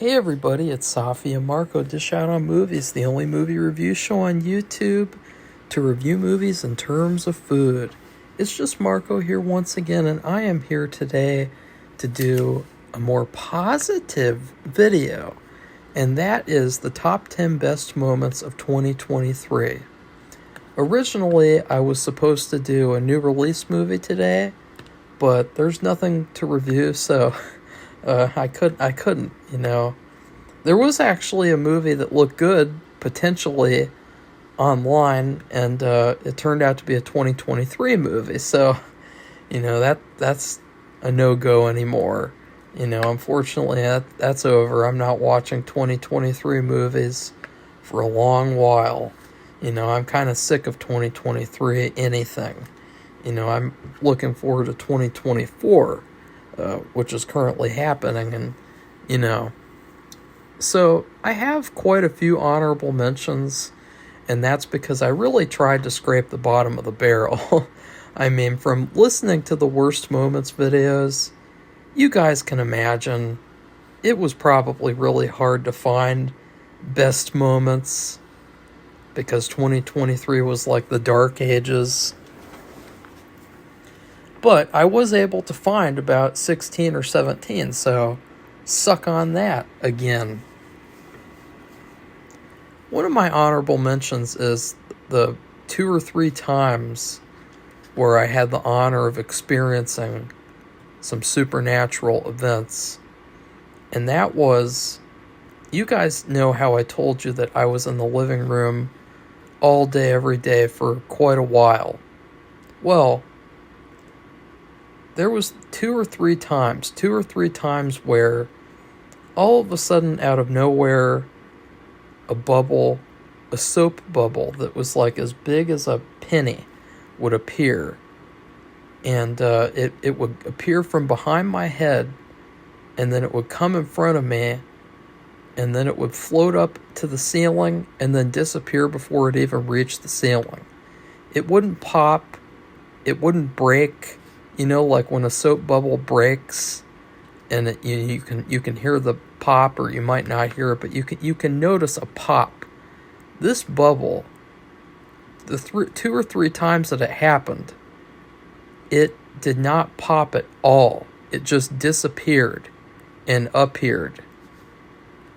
Hey everybody, it's Safi and Marco Dish Out on Movies, the only movie review show on YouTube to review movies in terms of food. It's just Marco here once again, and I am here today to do a more positive video, and that is the top 10 best moments of 2023. Originally, I was supposed to do a new release movie today, but there's nothing to review, so I couldn't. There was actually a movie that looked good, potentially, online, and it turned out to be a 2023 movie, so, that's a no-go anymore. Unfortunately, that's over. I'm not watching 2023 movies for a long while. I'm kind of sick of 2023 anything. I'm looking forward to 2024, which is currently happening, and, So, I have quite a few honorable mentions, and that's because I really tried to scrape the bottom of the barrel. I mean, from listening to the Worst Moments videos, you guys can imagine it was probably really hard to find best moments because 2023 was like the dark ages. But I was able to find about 16 or 17, so suck on that again. One of my honorable mentions is the 2 or 3 times where I had the honor of experiencing some supernatural events. And that was, you guys know how I told you that I was in the living room all day, every day for quite a while. Well, there was 2 or 3 times where all of a sudden out of nowhere, a soap bubble that was like as big as a penny would appear. And it would appear from behind my head, and then it would come in front of me, and then it would float up to the ceiling and then disappear before it even reached the ceiling. It wouldn't pop, it wouldn't break, like when a soap bubble breaks, and you can hear the pop, or you might not hear it, but you can notice a pop. This bubble, the 2 or 3 times that it happened, it did not pop at all. It just disappeared and appeared.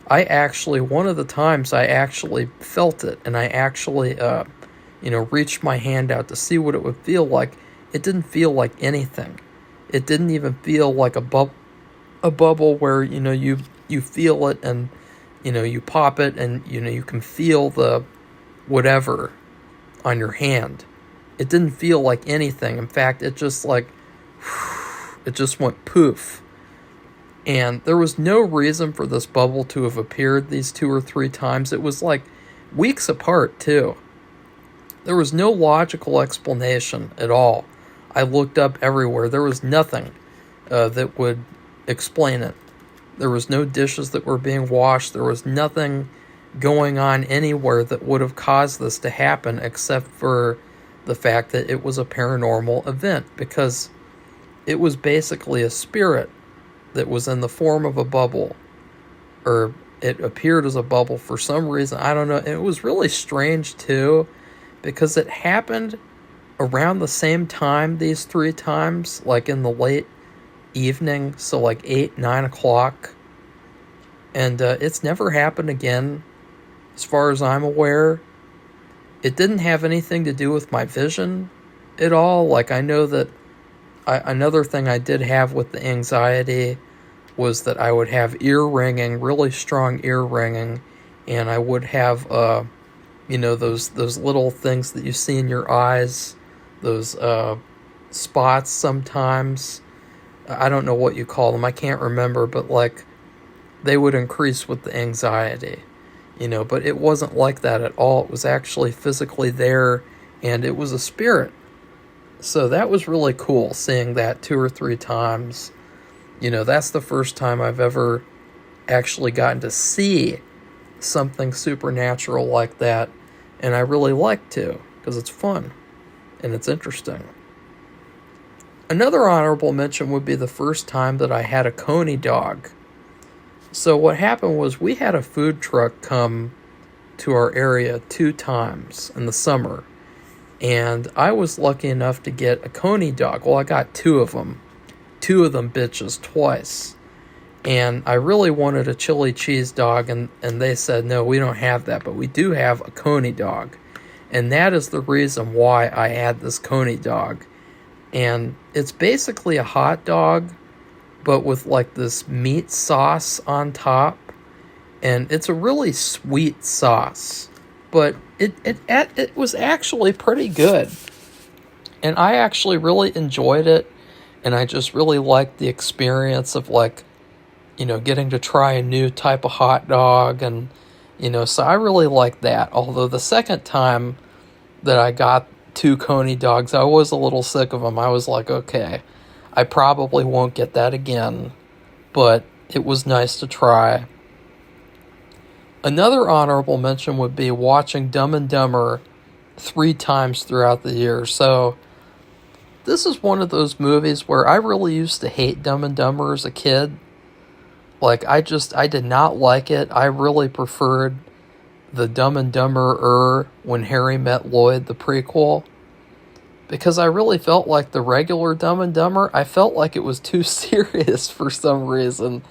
One of the times I actually felt it, and I actually, reached my hand out to see what it would feel like. It didn't feel like anything. It didn't even feel like a bubble where, you feel it and, you pop it and, you can feel the whatever on your hand. It didn't feel like anything. In fact, it just it just went poof. And there was no reason for this bubble to have appeared these 2 or 3 times. It was like weeks apart, too. There was no logical explanation at all. I looked up everywhere. There was nothing that would explain it. There was no dishes that were being washed. There was nothing going on anywhere that would have caused this to happen except for the fact that it was a paranormal event, because it was basically a spirit that was in the form of a bubble, or it appeared as a bubble for some reason. I don't know. It was really strange too, because it happened around the same time these 3 times, like in the late evening, so like 8, 9 o'clock, and it's never happened again as far as I'm aware. It didn't have anything to do with my vision at all. Like, I know that another thing I did have with the anxiety was that I would have ear ringing, really strong ear ringing, and I would have those little things that you see in your eyes, those spots sometimes. I don't know what you call them. I can't remember, but like they would increase with the anxiety, but it wasn't like that at all. It was actually physically there, and it was a spirit. So that was really cool, seeing that 2 or 3 times. That's the first time I've ever actually gotten to see something supernatural like that, and I really like to, because it's fun and it's interesting. Another honorable mention would be the first time that I had a coney dog. So what happened was we had a food truck come to our area 2 times in the summer. And I was lucky enough to get a Coney dog. Well, I got two of them bitches twice. And I really wanted a chili cheese dog, and they said, no, we don't have that, but we do have a Coney dog. And that is the reason why I had this Coney dog. And it's basically a hot dog, but with like this meat sauce on top. And it's a really sweet sauce. But it was actually pretty good. And I actually really enjoyed it. And I just really liked the experience of like, getting to try a new type of hot dog. And, so I really liked that. Although the second time that I got 2 Coney dogs, I was a little sick of them. I was like, okay, I probably won't get that again. But it was nice to try. Another honorable mention would be watching Dumb and Dumber 3 times throughout the year. So this is one of those movies where I really used to hate Dumb and Dumber as a kid. Like, I did not like it. I really preferred the Dumb and Dumber When Harry Met Lloyd, the prequel. Because I really felt like the regular Dumb and Dumber, I felt like it was too serious for some reason.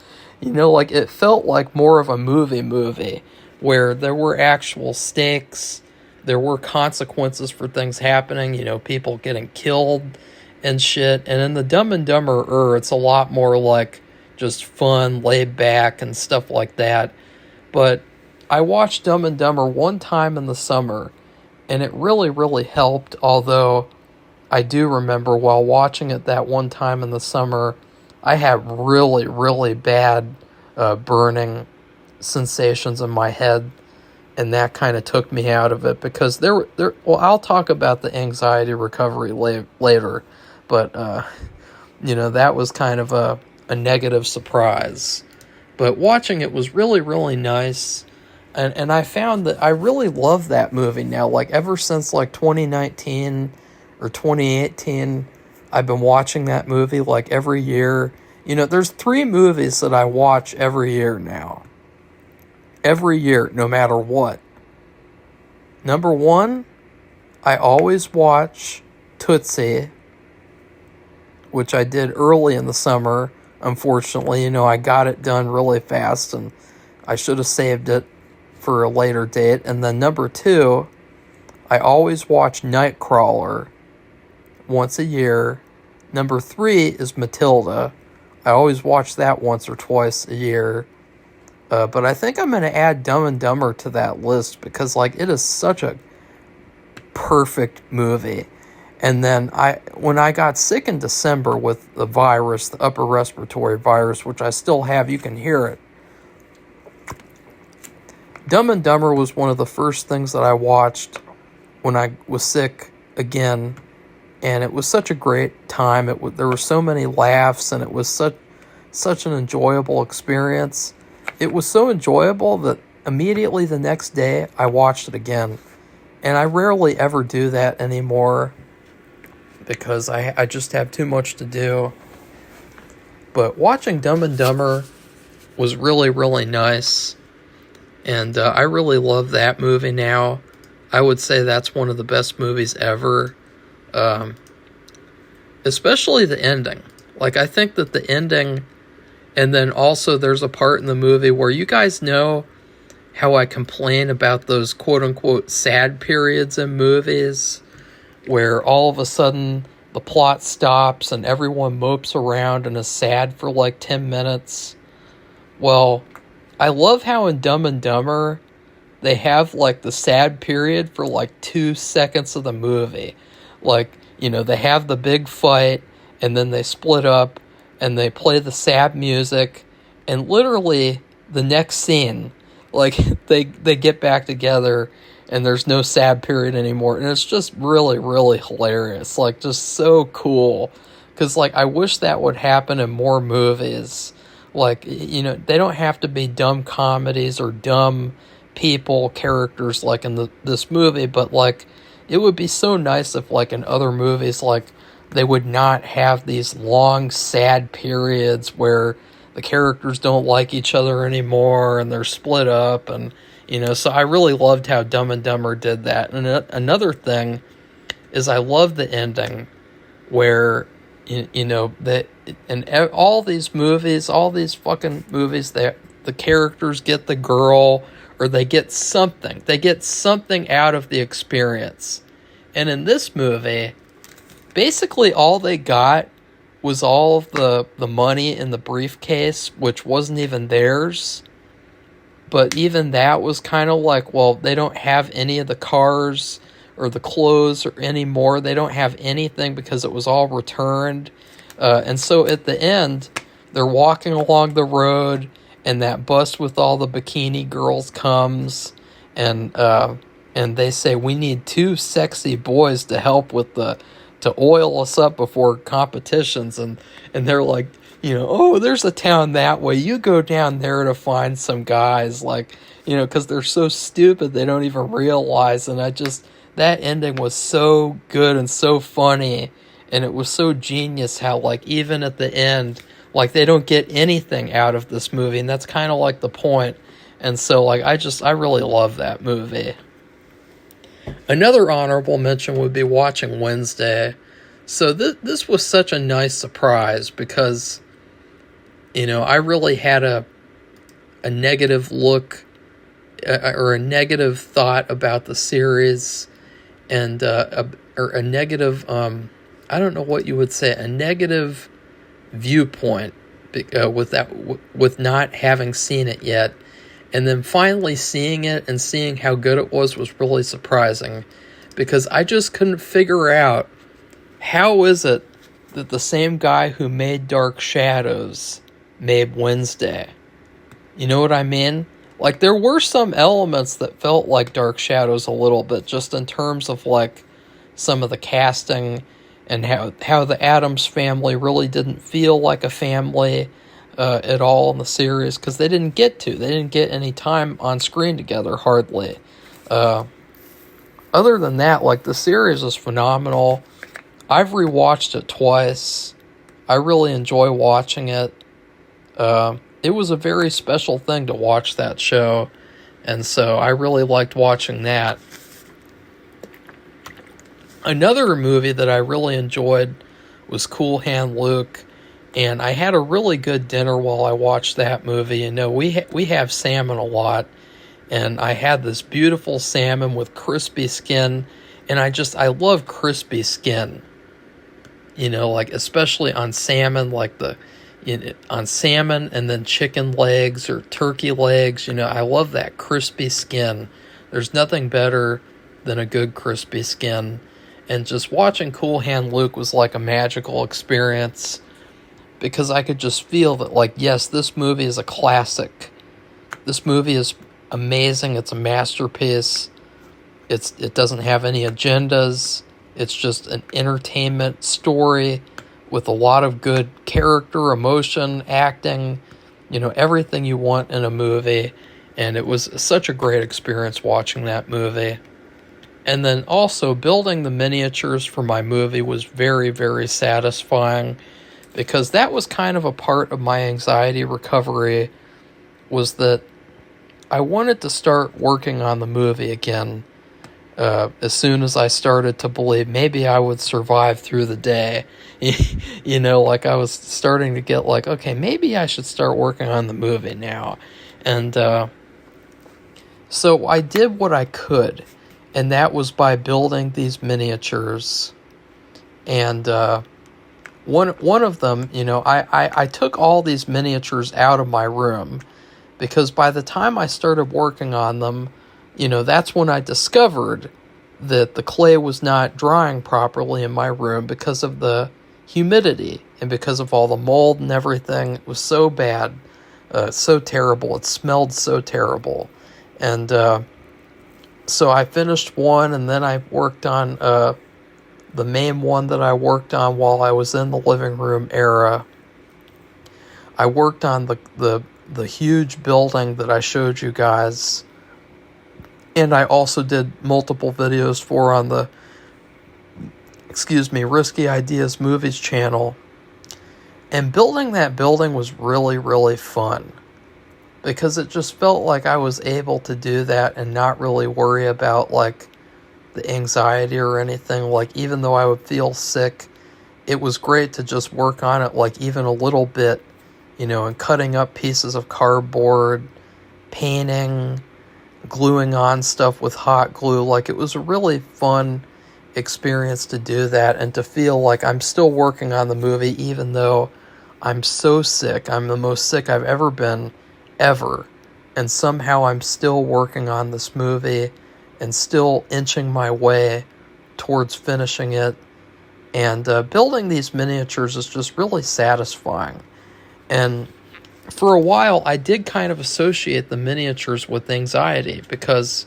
Like it felt like more of a movie where there were actual stakes, there were consequences for things happening, people getting killed and shit. And in the Dumb and Dumber it's a lot more like just fun, laid back and stuff like that. But I watched Dumb and Dumber 1 time in the summer, and it really, really helped. Although I do remember while watching it that 1 time in the summer, I had really, really bad burning sensations in my head, and that kind of took me out of it because well, I'll talk about the anxiety recovery later, but that was kind of a negative surprise. But watching it was really, really nice, and I found that I really love that movie now. Like ever since like 2019 or 2018, I've been watching that movie like every year. There's 3 movies that I watch every year now. Every year, no matter what. Number 1, I always watch Tootsie, which I did early in the summer. Unfortunately, I got it done really fast, and I should have saved it for a later date. And then number 2, I always watch Nightcrawler once a year. Number 3 is Matilda. I always watch that once or twice a year. But I think I'm going to add Dumb and Dumber to that list because like it is such a perfect movie. And then when I got sick in December with the virus, the upper respiratory virus, which I still have, you can hear it. Dumb and Dumber was one of the first things that I watched when I was sick again. And it was such a great time. There were so many laughs, and it was such an enjoyable experience. It was so enjoyable that immediately the next day I watched it again. And I rarely ever do that anymore because I just have too much to do. But watching Dumb and Dumber was really, really nice. And I really love that movie now. I would say that's one of the best movies ever. Especially the ending. Like, I think that the ending, and then also there's a part in the movie where you guys know how I complain about those quote-unquote sad periods in movies where all of a sudden the plot stops and everyone mopes around and is sad for like 10 minutes. Well, I love how in Dumb and Dumber they have like the sad period for like 2 seconds of the movie. Like, they have the big fight and then they split up and they play the sad music, and literally the next scene, like they get back together and there's no sad period anymore, and it's just really, really hilarious. Like, just so cool. Because like I wish that would happen in more movies. Like, they don't have to be dumb comedies or dumb people, characters like in this movie, but like it would be so nice if like in other movies like they would not have these long sad periods where the characters don't like each other anymore and they're split up, and so I really loved how Dumb and Dumber did that. And another thing is I love the ending where that in all these movies, all these fucking movies, that the characters get the girl, or they get something out of the experience. And in this movie, basically all they got was all of the money in the briefcase, which wasn't even theirs. But even that was kind of like, well, they don't have any of the cars or the clothes or anymore. They don't have anything because it was all returned. And so at the end, they're walking along the road, and that bus with all the bikini girls comes, and they say, we need 2 sexy boys to help with to oil us up before competitions. And they're like, oh, there's a town that way. You go down there to find some guys, like, because they're so stupid they don't even realize. And that ending was so good and so funny, and it was so genius how, like, even at the end, like, they don't get anything out of this movie, and that's kind of like the point. And so, like, I really love that movie. Another honorable mention would be watching Wednesday. So this was such a nice surprise because, I really had a negative look or a negative thought about the series, and or a negative, I don't know what you would say, a negative viewpoint with not having seen it yet. And then finally seeing it and seeing how good it was really surprising, because I just couldn't figure out how is it that the same guy who made Dark Shadows made Wednesday. You know what I mean? Like, there were some elements that felt like Dark Shadows a little bit, just in terms of, like, some of the casting and how the Addams family really didn't feel like a family at all in the series, because they didn't get any time on screen together, hardly. Other than that, like, the series is phenomenal. I've rewatched it twice. I really enjoy watching it. It was a very special thing to watch that show, and so I really liked watching that. Another movie that I really enjoyed was Cool Hand Luke, and I had a really good dinner while I watched that movie. We have salmon a lot, and I had this beautiful salmon with crispy skin, and I love crispy skin. Like, especially on salmon, like on salmon and then chicken legs or turkey legs. I love that crispy skin. There's nothing better than a good crispy skin. And just watching Cool Hand Luke was like a magical experience, because I could just feel that, like, yes, this movie is a classic. This movie is amazing. It's a masterpiece. It doesn't have any agendas. It's just an entertainment story with a lot of good character, emotion, acting, everything you want in a movie. And it was such a great experience watching that movie. And then also building the miniatures for my movie was very, very satisfying, because that was kind of a part of my anxiety recovery, was that I wanted to start working on the movie again as soon as I started to believe maybe I would survive through the day. Like, I was starting to get like, okay, maybe I should start working on the movie now. And so I did what I could, and that was by building these miniatures. And one of them, I took all these miniatures out of my room, because by the time I started working on them, that's when I discovered that the clay was not drying properly in my room because of the humidity and because of all the mold and everything. It was so bad, so terrible. It smelled so terrible. And so I finished one, and then I worked on the main one that I worked on while I was in the living room era. I worked on the huge building that I showed you guys, and I also did multiple videos on the Risky Ideas Movies channel. And building that building was really, really fun because it just felt like I was able to do that and not really worry about like the anxiety or anything. Like, even though I would feel sick, it was great to just work on it like even a little bit, and cutting up pieces of cardboard, painting, gluing on stuff with hot glue. Like, it was a really fun experience to do that and to feel like I'm still working on the movie even though I'm so sick. I'm the most sick I've ever been, ever. And somehow I'm still working on this movie and still inching my way towards finishing it. And building these miniatures is just really satisfying. And for a while, I did kind of associate the miniatures with anxiety because,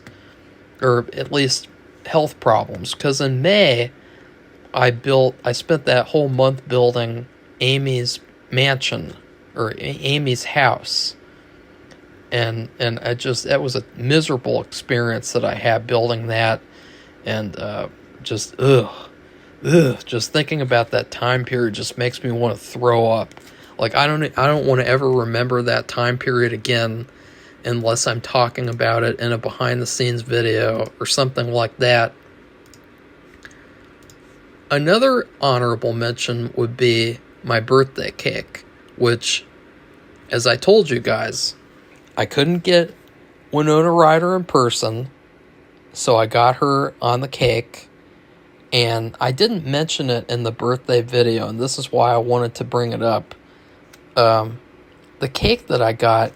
or at least health problems. Because in May, I spent that whole month building Amy's mansion, or Amy's house. And that was a miserable experience that I had building that. And just thinking about that time period just makes me want to throw up. Like, I don't want to ever remember that time period again unless I'm talking about it in a behind the scenes video or something like that. Another honorable mention would be my birthday cake, which, as I told you guys, I couldn't get Winona Ryder in person, so I got her on the cake. And I didn't mention it in the birthday video, and this is why I wanted to bring it up. The cake that I got,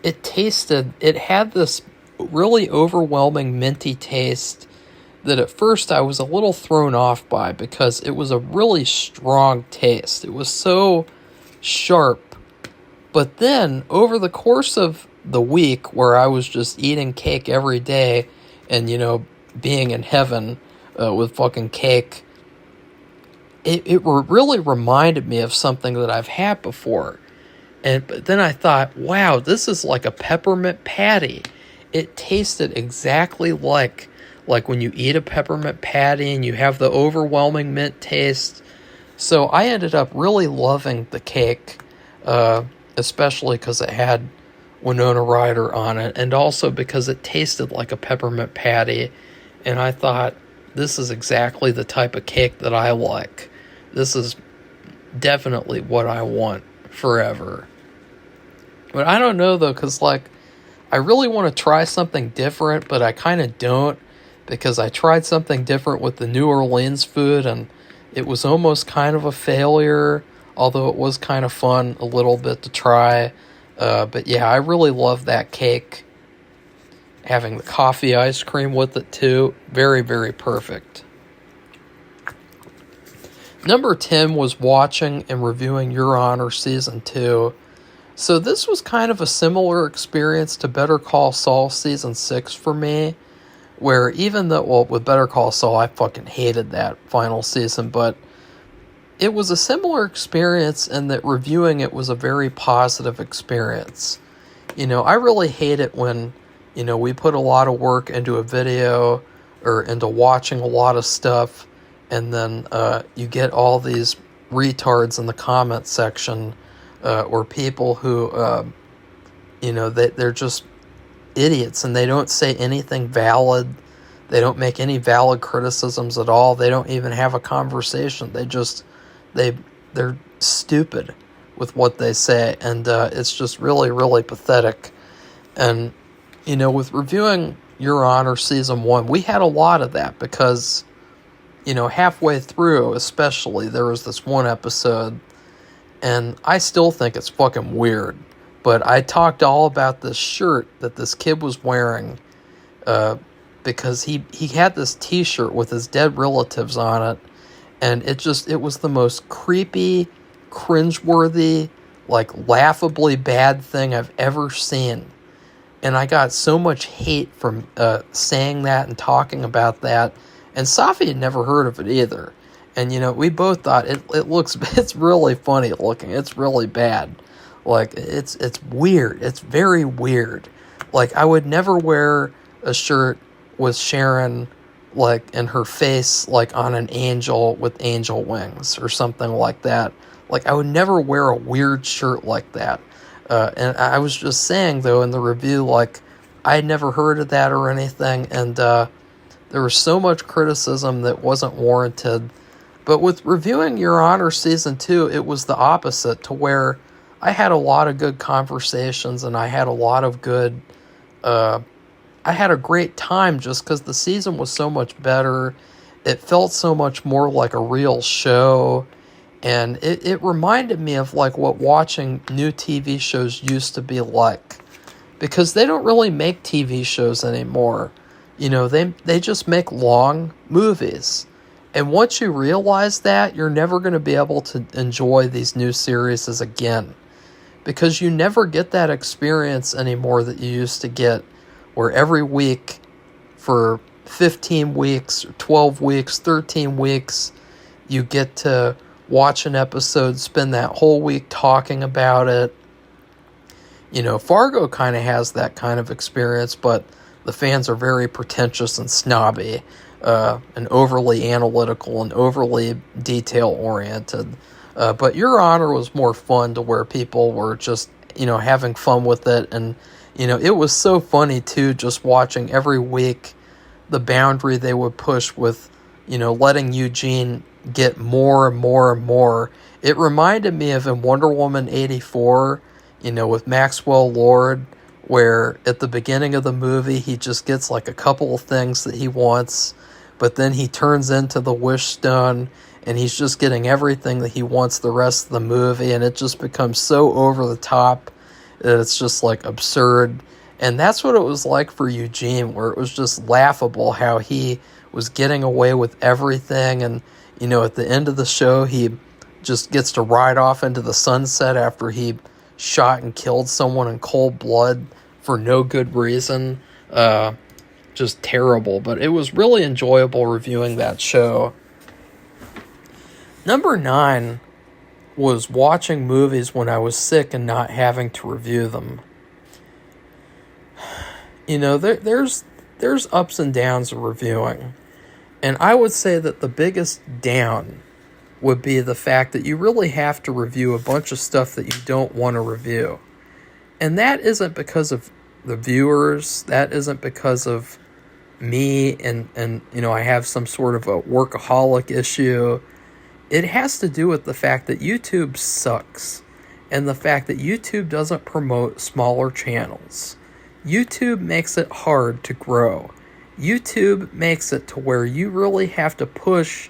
it had this really overwhelming minty taste that at first I was a little thrown off by because it was a really strong taste. It was so sharp. But then, over the course of the week where I was just eating cake every day and, being in heaven with fucking cake, it really reminded me of something that I've had before. But then I thought, wow, this is like a peppermint patty. It tasted exactly like when you eat a peppermint patty and you have the overwhelming mint taste. So I ended up really loving the cake, especially because it had Winona Ryder on it, and also because it tasted like a peppermint patty. And I thought, this is exactly the type of cake that I like. This is definitely what I want forever. But I don't know, though, because, I really want to try something different, but I kind of don't, because I tried something different with the New Orleans food, and it was almost kind of a failure, although it was kind of fun a little bit to try. But yeah, I really love that cake. Having the coffee ice cream with it, too. Very, very perfect. Number 10 was watching and reviewing Your Honor Season 2. So this was kind of a similar experience to Better Call Saul Season 6 for me, where even though, well, with Better Call Saul, I fucking hated that final season, but it was a similar experience in that reviewing it was a very positive experience. I really hate it when, we put a lot of work into a video or into watching a lot of stuff, and then you get all these retards in the comment section, or people who, they're just idiots and they don't say anything valid. They don't make any valid criticisms at all. They don't even have a conversation. They're stupid with what they say, and it's just really, really pathetic. And, with reviewing Your Honor Season 1, we had a lot of that because, halfway through especially, there was this one episode, and I still think it's fucking weird, but I talked all about this shirt that this kid was wearing, because he had this t-shirt with his dead relatives on it, and it was the most creepy, cringeworthy, laughably bad thing I've ever seen. And I got so much hate from saying that and talking about that, and Safi had never heard of it either. And, we both thought it's really funny looking. It's really bad. It's weird. It's very weird. I would never wear a shirt with Sharon, in her face, on an angel with angel wings or something like that. Like, I would never wear a weird shirt like that. And I was just saying, though, in the review, like, I had never heard of that or anything, and there was so much criticism that wasn't warranted. But with reviewing Your Honor Season 2, it was the opposite, to where I had a lot of good conversations, and I had a lot of good... I had a great time just because the season was so much better. It felt so much more like a real show. And it reminded me of like what watching new TV shows used to be like. Because they don't really make TV shows anymore. You know, they just make long movies. And once you realize that, you're never going to be able to enjoy these new series again. Because you never get that experience anymore that you used to get, where every week for 15 weeks, 12 weeks, 13 weeks, you get to watch an episode, spend that whole week talking about it. You know, Fargo kind of has that kind of experience, but the fans are very pretentious and snobby, and overly analytical and overly detail-oriented. But Your Honor was more fun, to where people were just, you know, having fun with it. And, you know, it was so funny, too, just watching every week the boundary they would push with, you know, letting Eugene get more and more and more. It reminded me of in Wonder Woman 84, you know, with Maxwell Lord, where at the beginning of the movie he just gets like a couple of things that he wants, but then he turns into the Wish Stone and he's just getting everything that he wants the rest of the movie, and it just becomes so over the top that it's just like absurd. And that's what it was like for Eugene, where it was just laughable how he was getting away with everything. And, you know, at the end of the show, he just gets to ride off into the sunset after he shot and killed someone in cold blood for no good reason. Just terrible. But it was really enjoyable reviewing that show. Number 9 was watching movies when I was sick and not having to review them. You know, there's ups and downs of reviewing. And I would say that the biggest down would be the fact that you really have to review a bunch of stuff that you don't want to review. And that isn't because of the viewers. That isn't because of me and you know, I have some sort of a workaholic issue. It has to do with the fact that YouTube sucks, and the fact that YouTube doesn't promote smaller channels. YouTube makes it hard to grow. YouTube makes it to where you really have to push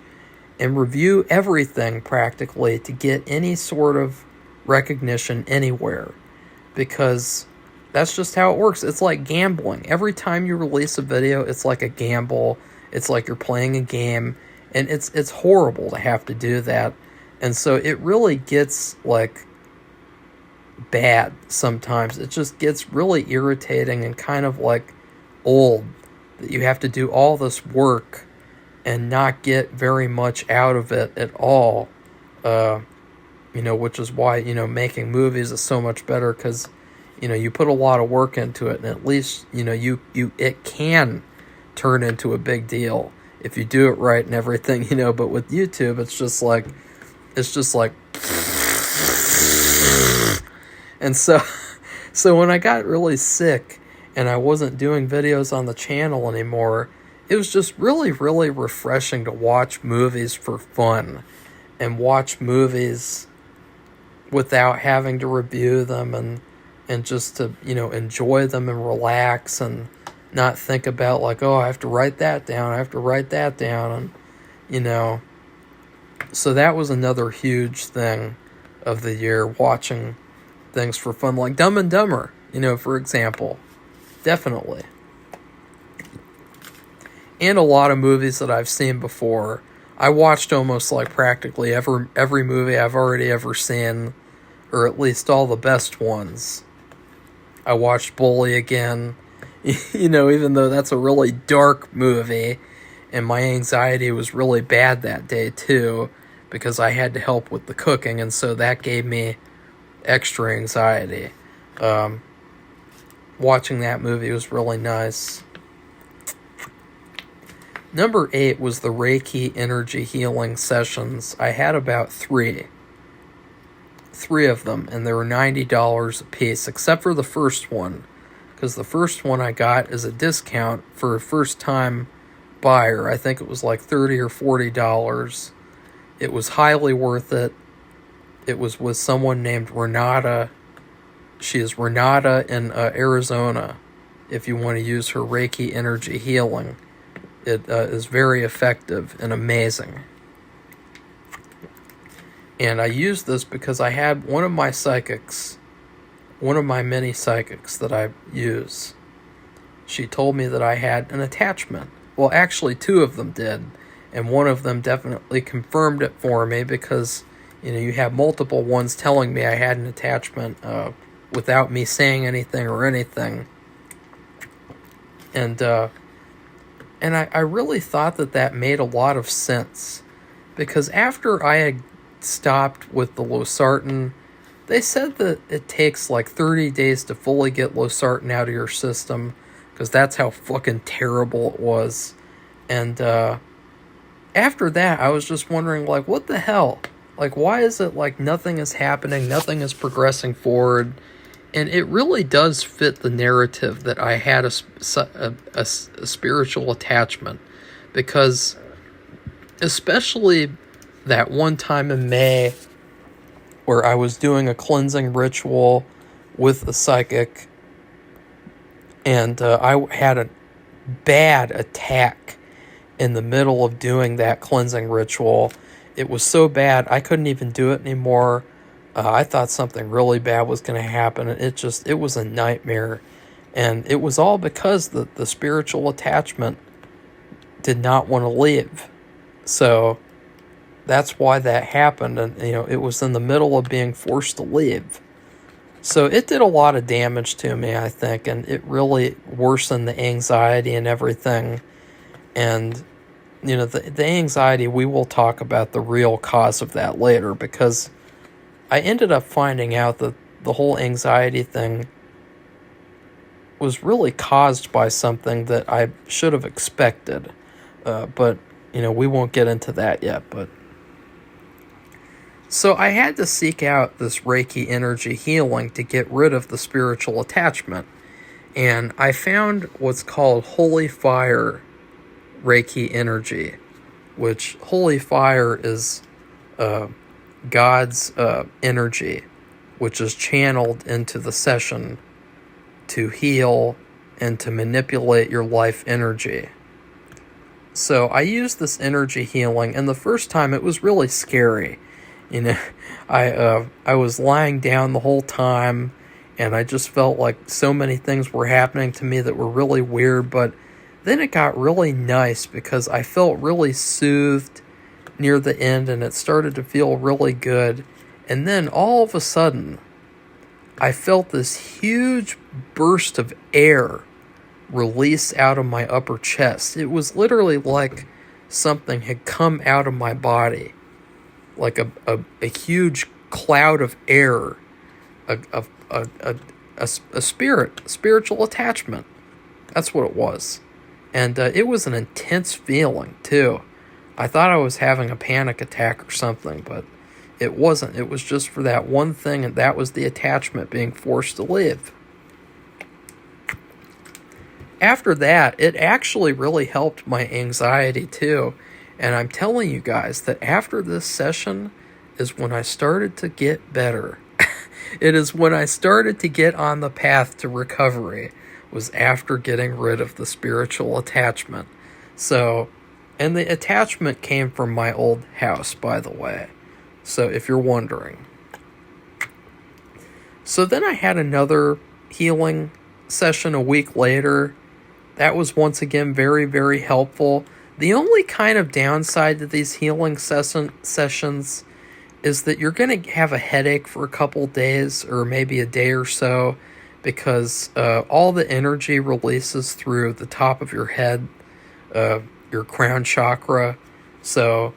and review everything practically to get any sort of recognition anywhere, because that's just how it works. It's like gambling. Every time you release a video, it's like a gamble. It's like you're playing a game. And it's horrible to have to do that. And so it really gets, like, bad sometimes. It just gets really irritating and kind of, like, old. That you have to do all this work and not get very much out of it at all. You know, which is why, you know, making movies is so much better, because, you know, you put a lot of work into it, and at least, you know, it can turn into a big deal if you do it right and everything, you know. But with YouTube, it's just like, and so when I got really sick and I wasn't doing videos on the channel anymore, it was just really, really refreshing to watch movies for fun and watch movies without having to review them, and just to, you know, enjoy them and relax and not think about, like, oh, I have to write that down, and, you know. So that was another huge thing of the year, watching things for fun, like Dumb and Dumber, you know, for example. Definitely. And a lot of movies that I've seen before. I watched almost, like, practically every movie I've already ever seen, or at least all the best ones. I watched Bully again. You know, even though that's a really dark movie, and my anxiety was really bad that day too, because I had to help with the cooking, and so that gave me extra anxiety. Watching that movie was really nice. Number 8 was the Reiki energy healing sessions. I had about 3. 3 of them, and they were $90 a piece, except for the first one, because the first one I got is a discount for a first-time buyer. I think it was like $30 or $40. It was highly worth it. It was with someone named Renata. She is Renata in Arizona. If you want to use her Reiki energy healing, it is very effective and amazing. And I used this because I had one of my psychics, one of my many psychics that I use. She told me that I had an attachment. Well, actually, 2 of them did. And one of them definitely confirmed it for me because, you have multiple ones telling me I had an attachment without me saying anything or anything. And I really thought that made a lot of sense. Because after I had stopped with the losartan, they said that it takes like 30 days to fully get losartan out of your system, because that's how fucking terrible it was. And after that, I was just wondering, like, what the hell? Like, why is it like nothing is happening, nothing is progressing forward? And it really does fit the narrative that I had a spiritual attachment, because especially that one time in May where I was doing a cleansing ritual with a psychic, and I had a bad attack in the middle of doing that cleansing ritual. It was so bad I couldn't even do it anymore. I thought something really bad was going to happen. It was a nightmare. And it was all because the spiritual attachment did not want to leave. So that's why that happened. And, it was in the middle of being forced to leave. So it did a lot of damage to me, I think. And it really worsened the anxiety and everything. And, the anxiety, we will talk about the real cause of that later, because I ended up finding out that the whole anxiety thing was really caused by something that I should have expected. But, we won't get into that yet. But so I had to seek out this Reiki energy healing to get rid of the spiritual attachment. And I found what's called Holy Fire Reiki energy, which Holy Fire is God's energy, which is channeled into the session to heal and to manipulate your life energy. So I used this energy healing, and the first time it was really scary. I was lying down the whole time, and I just felt like so many things were happening to me that were really weird, but then it got really nice because I felt really soothed near the end, and it started to feel really good. And then all of a sudden, I felt this huge burst of air release out of my upper chest. It was literally like something had come out of my body, like a huge cloud of air, a spiritual attachment. That's what it was. And it was an intense feeling, too. I thought I was having a panic attack or something, but it wasn't. It was just for that one thing, and that was the attachment being forced to leave. After that, it actually really helped my anxiety, too. And I'm telling you guys that after this session is when I started to get better. It is when I started to get on the path to recovery, was after getting rid of the spiritual attachment. So, and the attachment came from my old house, by the way. So, if you're wondering. So then I had another healing session a week later. That was once again very, very helpful. The only kind of downside to these healing sessions is that you're going to have a headache for a couple days, or maybe a day or so, because all the energy releases through the top of your head, your crown chakra. So,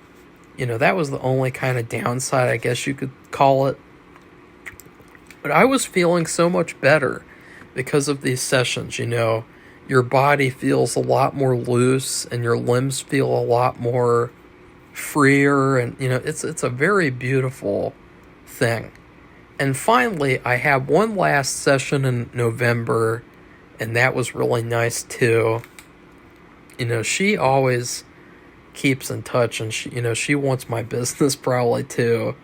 that was the only kind of downside, I guess you could call it. But I was feeling so much better because of these sessions. Your body feels a lot more loose, and your limbs feel a lot more freer, and it's a very beautiful thing. And finally, I had one last session in November, and that was really nice too. She always keeps in touch, and she wants my business probably too.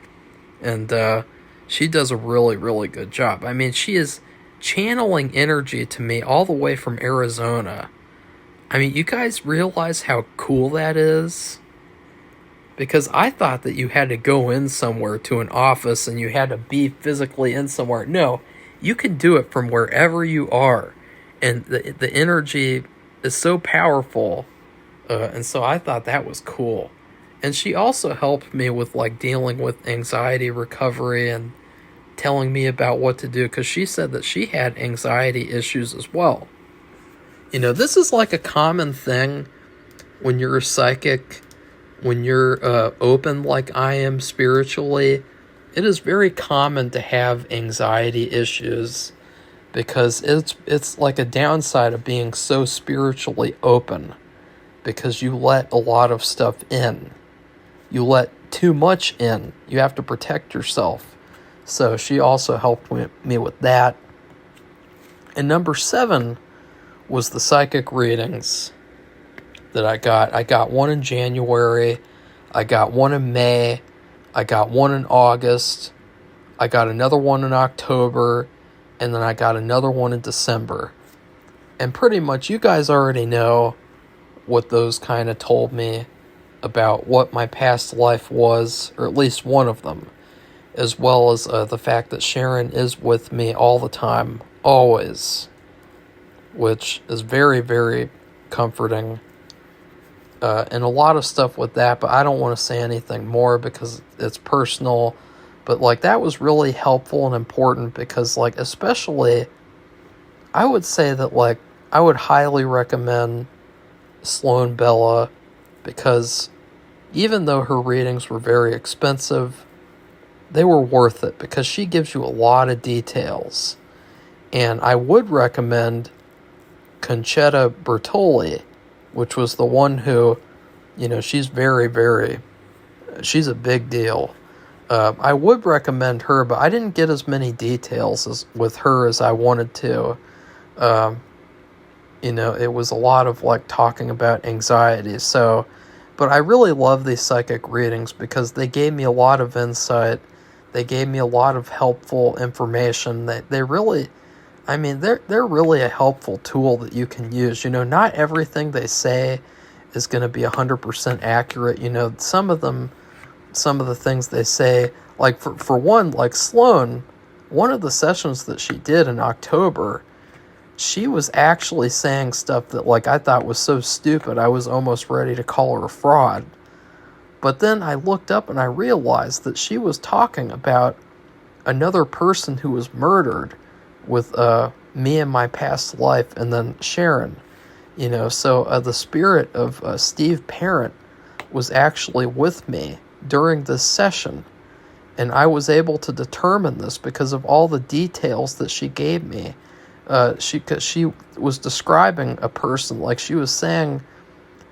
And she does a really, really good job. I mean, she is channeling energy to me all the way from Arizona. I mean, you guys realize how cool that is? Because I thought that you had to go in somewhere to an office and you had to be physically in somewhere. No, you can do it from wherever you are. And the energy is so powerful. And so I thought that was cool. And she also helped me with like dealing with anxiety recovery and telling me about what to do, because she said that she had anxiety issues as well. This is like a common thing when you're a psychic, when you're open like I am spiritually. It is very common to have anxiety issues, because it's like a downside of being so spiritually open, because you let a lot of stuff in. You let too much in. You have to protect yourself. So she also helped me with that. And number 7 was the psychic readings that I got. I got one in January. I got one in May. I got one in August. I got another one in October. And then I got another one in December. And pretty much you guys already know what those kind of told me about what my past life was, or at least one of them, as well as the fact that Sharon is with me all the time, always, which is very, very comforting. And a lot of stuff with that, but I don't want to say anything more because it's personal. But like that was really helpful and important, because like especially I would say that like I would highly recommend Sloan Bella, because even though her readings were very expensive, they were worth it, because she gives you a lot of details. And I would recommend Conchetta Bertoli, which was the one who, she's very, very, she's a big deal. I would recommend her, but I didn't get as many details with her as I wanted to. It was a lot of like talking about anxiety. So, but I really love these psychic readings because they gave me a lot of insight. They gave me a lot of helpful information. They really, I mean, they're really a helpful tool that you can use. Not everything they say is going to be 100% accurate. Some of the things they say, like for one, like Sloan, one of the sessions that she did in October, she was actually saying stuff that like I thought was so stupid I was almost ready to call her a fraud. But then I looked up and I realized that she was talking about another person who was murdered with me in my past life, and then Sharon. So the spirit of Steve Parent was actually with me during this session. And I was able to determine this because of all the details that she gave me. She was describing a person, like she was saying,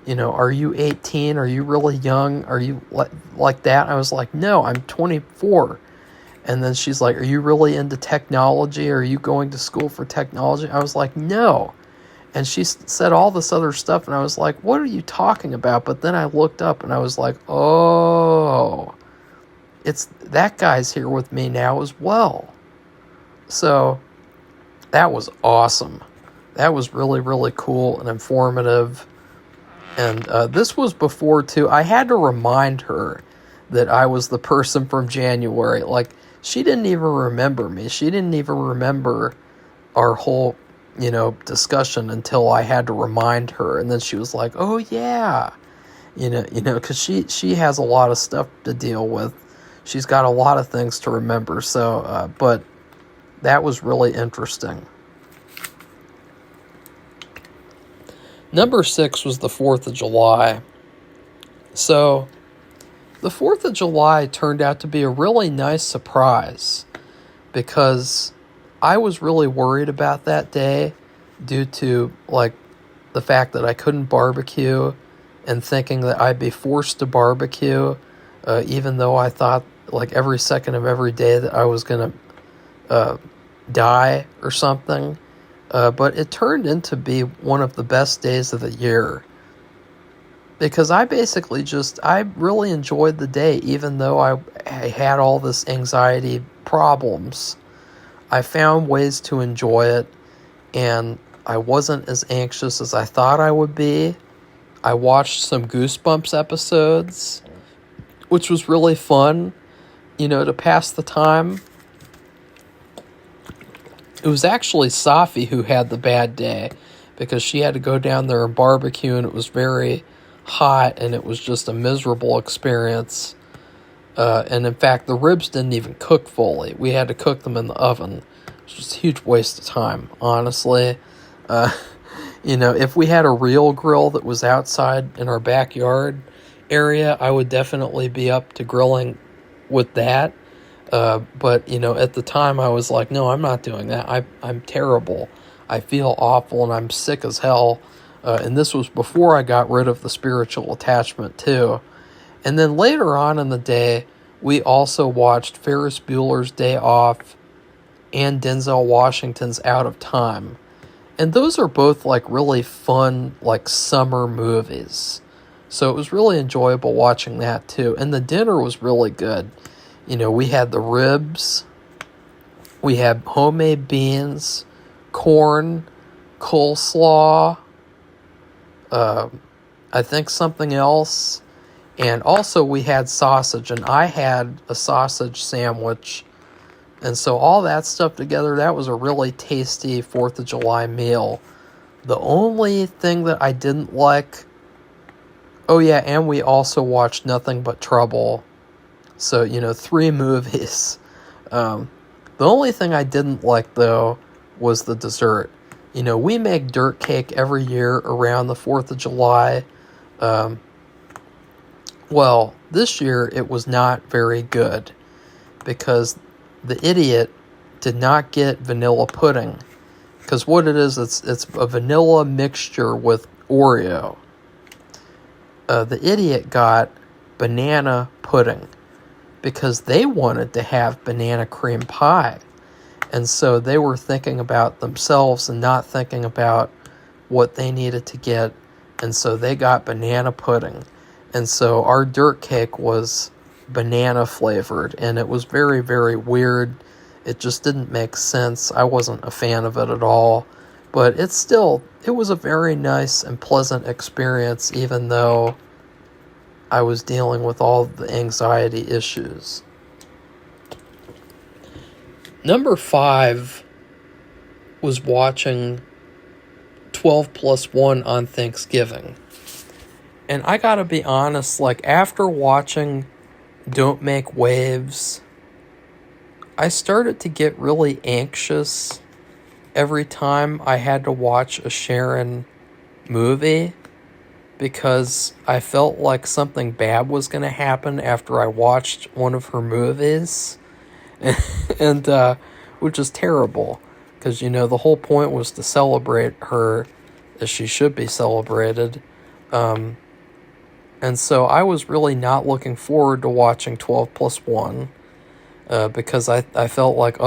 are you 18? Are you really young? Are you like that? I was like, no, I'm 24. And then she's like, are you really into technology? Are you going to school for technology? I was like, no. And she said all this other stuff, and I was like, what are you talking about? But then I looked up, and I was like, oh, it's that guy's here with me now as well. So that was awesome. That was really, really cool and informative. And this was before, too. I had to remind her that I was the person from January. Like, she didn't even remember me. She didn't even remember our whole, discussion until I had to remind her. And then she was like, oh, yeah. Because she has a lot of stuff to deal with. She's got a lot of things to remember. So, but that was really interesting. Number 6 was the 4th of July. So, the 4th of July turned out to be a really nice surprise, because I was really worried about that day due to, like, the fact that I couldn't barbecue, and thinking that I'd be forced to barbecue, even though I thought, like, every second of every day that I was going to die or something. But it turned into be one of the best days of the year. Because I really enjoyed the day, even though I had all this anxiety problems. I found ways to enjoy it, and I wasn't as anxious as I thought I would be. I watched some Goosebumps episodes, which was really fun, to pass the time. It was actually Safi who had the bad day, because she had to go down there and barbecue, and it was very hot, and it was just a miserable experience. And in fact, the ribs didn't even cook fully. We had to cook them in the oven. It was just a huge waste of time, honestly. If we had a real grill that was outside in our backyard area, I would definitely be up to grilling with that. But at the time I was like, no, I'm not doing that. I'm terrible. I feel awful and I'm sick as hell. And this was before I got rid of the spiritual attachment too. And then later on in the day, we also watched Ferris Bueller's Day Off and Denzel Washington's Out of Time. And those are both like really fun, like summer movies. So it was really enjoyable watching that too. And the dinner was really good. We had the ribs, we had homemade beans, corn, coleslaw, I think something else. And also we had sausage, and I had a sausage sandwich. And so all that stuff together, that was a really tasty 4th of July meal. The only thing that I didn't like... Oh yeah, and we also watched Nothing But Trouble. So, 3 movies. The only thing I didn't like, though, was the dessert. We make dirt cake every year around the 4th of July. Well, this year it was not very good because the idiot did not get vanilla pudding. Because what it is, it's a vanilla mixture with Oreo. The idiot got banana pudding because they wanted to have banana cream pie. And so they were thinking about themselves and not thinking about what they needed to get. And so they got banana pudding. And so our dirt cake was banana flavored. And it was very, very weird. It just didn't make sense. I wasn't a fan of it at all. But it was a very nice and pleasant experience, even though I was dealing with all the anxiety issues. Number 5 was watching 12+1 on Thanksgiving. And I gotta be honest, after watching Don't Make Waves, I started to get really anxious every time I had to watch a Sharon movie, because I felt like something bad was going to happen after I watched one of her movies, and which is terrible, because, the whole point was to celebrate her as she should be celebrated, and so I was really not looking forward to watching 12+1, because I felt like,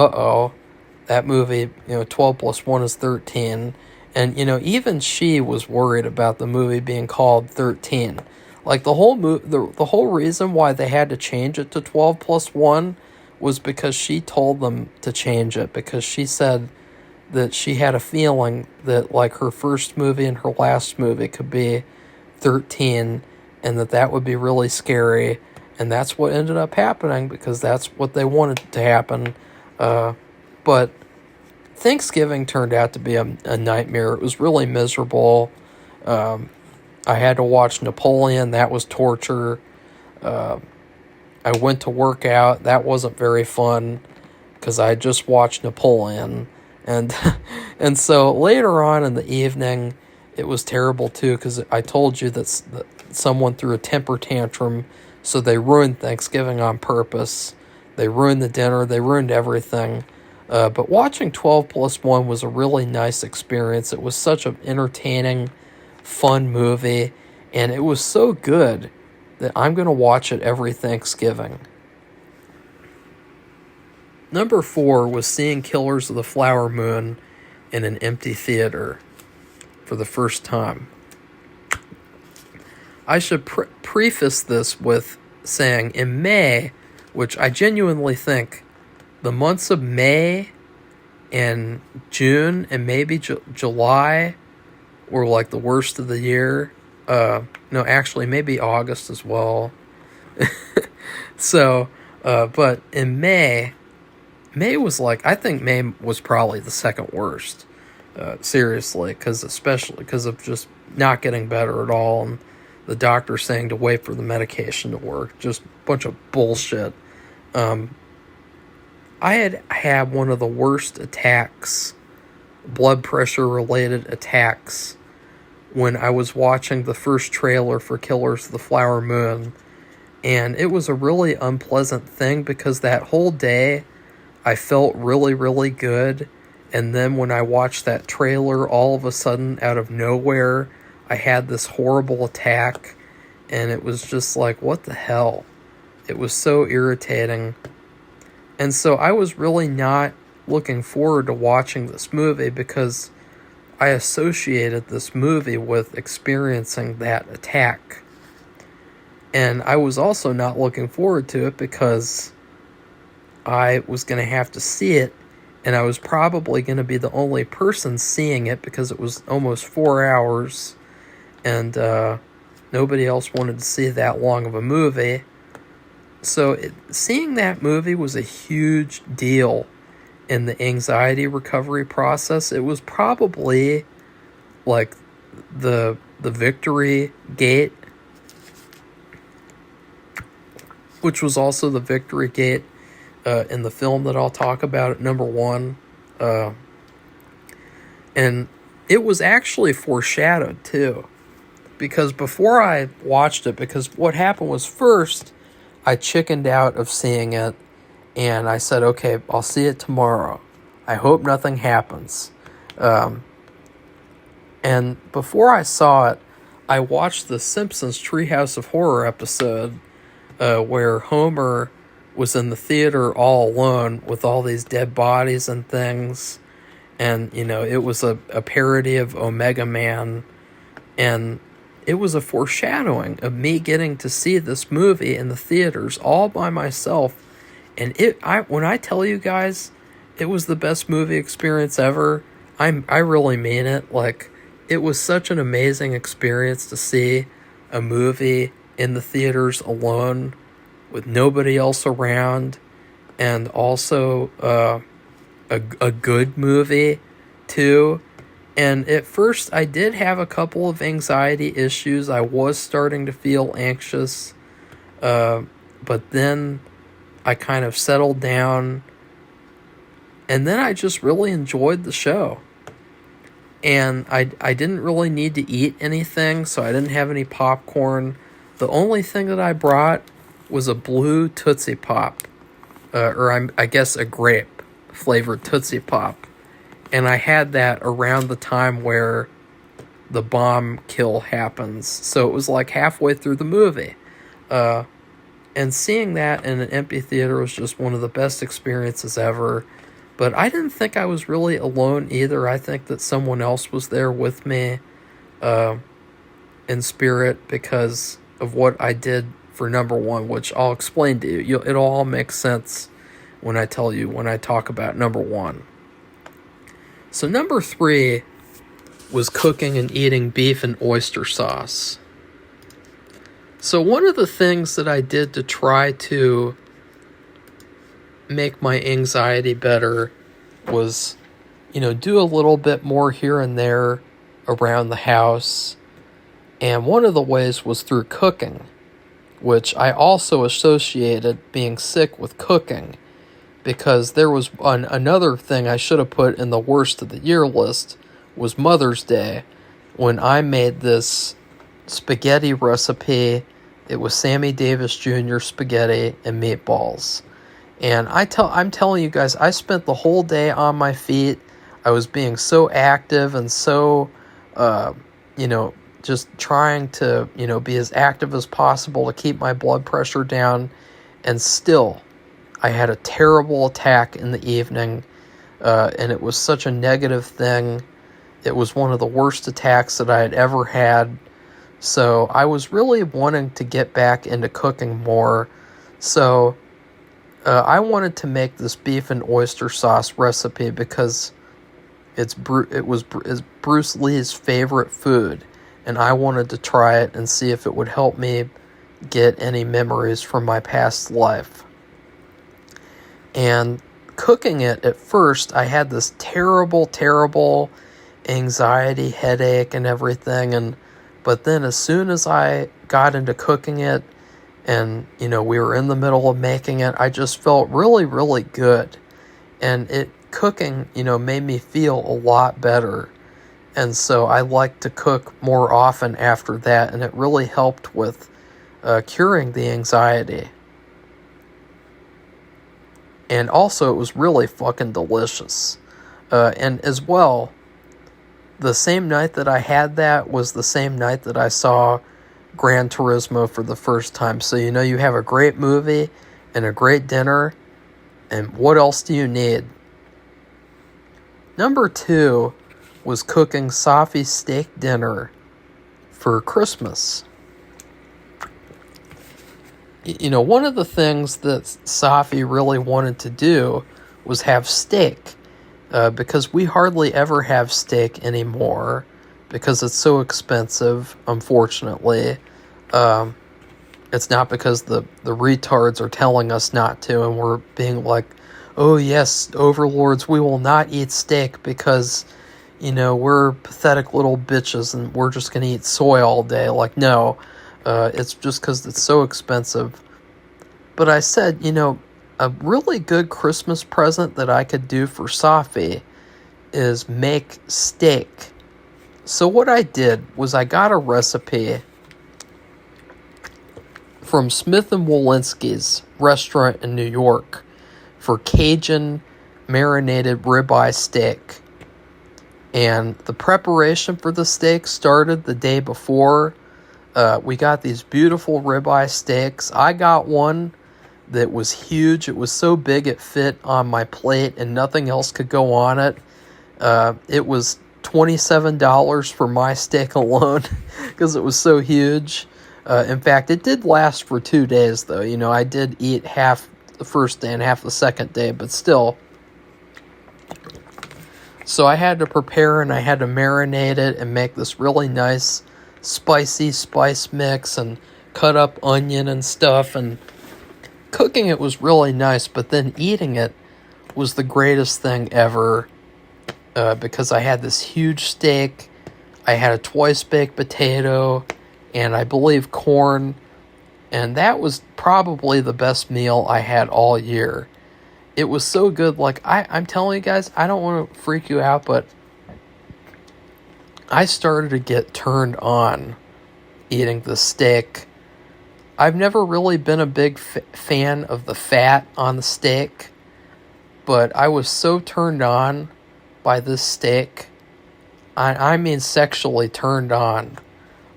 that movie, 12+1 is 13, and, even she was worried about the movie being called 13. The whole reason why they had to change it to 12+1 was because she told them to change it, because she said that she had a feeling that, her first movie and her last movie could be 13, and that would be really scary, and that's what ended up happening, because that's what they wanted to happen, but Thanksgiving turned out to be a nightmare. It was really miserable. I had to watch Napoleon. That was torture. I went to work out. That wasn't very fun because I just watched Napoleon. And and so later on in the evening, it was terrible too, because I told you that someone threw a temper tantrum, so they ruined Thanksgiving on purpose. They ruined the dinner. They ruined everything. But watching 12+1 was a really nice experience. It was such an entertaining, fun movie, and it was so good that I'm going to watch it every Thanksgiving. Number 4 was seeing Killers of the Flower Moon in an empty theater for the first time. I should preface this with saying in May, which I genuinely think the months of May and June and maybe July were like the worst of the year. No, actually, maybe August as well. So, but in May was like, I think May was probably the second worst. Seriously, especially because of just not getting better at all, and the doctor saying to wait for the medication to work. Just a bunch of bullshit. I had one of the worst attacks, blood pressure related attacks, when I was watching the first trailer for Killers of the Flower Moon. And it was a really unpleasant thing because that whole day I felt really, really good. And then when I watched that trailer, all of a sudden, out of nowhere, I had this horrible attack. And it was just like, what the hell? It was so irritating. And so I was really not looking forward to watching this movie because I associated this movie with experiencing that attack. And I was also not looking forward to it because I was going to have to see it, and I was probably going to be the only person seeing it because it was almost 4 hours, and nobody else wanted to see that long of a movie. So seeing that movie was a huge deal in the anxiety recovery process. It was probably like the victory gate, which was also the victory gate in the film that I'll talk about at number 1. And it was actually foreshadowed too, because before I watched it, because what happened was first I chickened out of seeing it, and I said, okay, I'll see it tomorrow. I hope nothing happens. And before I saw it, I watched the Simpsons Treehouse of Horror episode where Homer was in the theater all alone with all these dead bodies and things. And, it was a parody of Omega Man. And it was a foreshadowing of me getting to see this movie in the theaters all by myself. And when I tell you guys, it was the best movie experience ever, I really mean it. Like, it was such an amazing experience to see a movie in the theaters alone with nobody else around, and also a good movie too. And at first I did have a couple of anxiety issues. I was starting to feel anxious, but then I kind of settled down, and then I just really enjoyed the show. And I didn't really need to eat anything, so I didn't have any popcorn. The only thing that I brought was a blue Tootsie Pop, I guess a grape flavored Tootsie Pop. And I had that around the time where the bomb kill happens. So it was like halfway through the movie. And seeing that in an empty theater was just one of the best experiences ever. But I didn't think I was really alone either. I think that someone else was there with me in spirit because of what I did for number 1, which I'll explain to you. It'll all make sense when I talk about number 1. So number 3 was cooking and eating beef and oyster sauce. So one of the things that I did to try to make my anxiety better was, do a little bit more here and there around the house. And one of the ways was through cooking, which I also associated being sick with cooking, because there was another thing I should have put in the worst of the year list was Mother's Day, when I made this spaghetti recipe. It was Sammy Davis Jr. spaghetti and meatballs. And I'm telling you guys, I spent the whole day on my feet. I was being so active and so, just trying to, be as active as possible to keep my blood pressure down. And still, I had a terrible attack in the evening, and it was such a negative thing. It was one of the worst attacks that I had ever had. So I was really wanting to get back into cooking more. So I wanted to make this beef and oyster sauce recipe because it was Bruce Lee's favorite food, and I wanted to try it and see if it would help me get any memories from my past life. And cooking it, at first, I had this terrible, terrible anxiety, headache, and everything. But then as soon as I got into cooking it, and, we were in the middle of making it, I just felt really, really good. And cooking, made me feel a lot better. And so I like to cook more often after that, and it really helped with curing the anxiety. And also, it was really fucking delicious. And as well, the same night that I had that was the same night that I saw Gran Turismo for the first time. So, you have a great movie and a great dinner, and what else do you need? Number 2 was cooking Safi steak dinner for Christmas. One of the things that Safi really wanted to do was have steak, because we hardly ever have steak anymore because it's so expensive, unfortunately. It's not because the retards are telling us not to and we're being like, oh yes, overlords, we will not eat steak because, we're pathetic little bitches and we're just going to eat soy all day. Like, no. It's just because it's so expensive. But I said, a really good Christmas present that I could do for Safi is make steak. So what I did was I got a recipe from Smith & Wolinski's restaurant in New York for Cajun marinated ribeye steak. And the preparation for the steak started the day before. We got these beautiful ribeye steaks. I got one that was huge. It was so big it fit on my plate and nothing else could go on it. It was $27 for my steak alone because it was so huge. In fact, it did last for 2 days, though. I did eat half the first day and half the second day, but still. So I had to prepare and I had to marinate it and make this really nice spicy spice mix and cut up onion and stuff, and cooking it was really nice, but then eating it was the greatest thing ever, because I had this huge steak, I had a twice baked potato, and I believe corn, and that was probably the best meal I had all year. It was so good. Like, I'm telling you guys, I don't want to freak you out, but I started to get turned on eating the steak. I've never really been a big fan of the fat on the steak, but I was so turned on by this steak. I mean sexually turned on.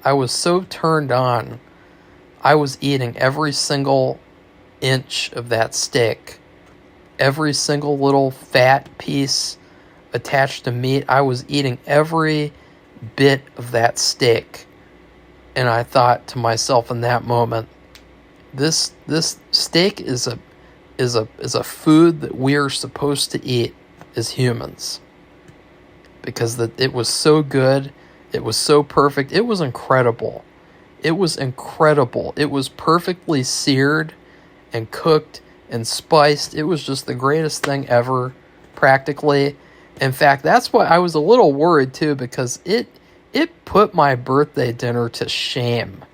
I was so turned on. I was eating every single inch of that steak. Every single little fat piece attached to meat. I was eating every bit of that steak. And I thought to myself in that moment, this steak is a food that we are supposed to eat as humans. Because it was so good, it was so perfect, it was incredible. It was incredible. It was perfectly seared and cooked and spiced. It was just the greatest thing ever, practically. In fact, that's why I was a little worried too, because it put my birthday dinner to shame.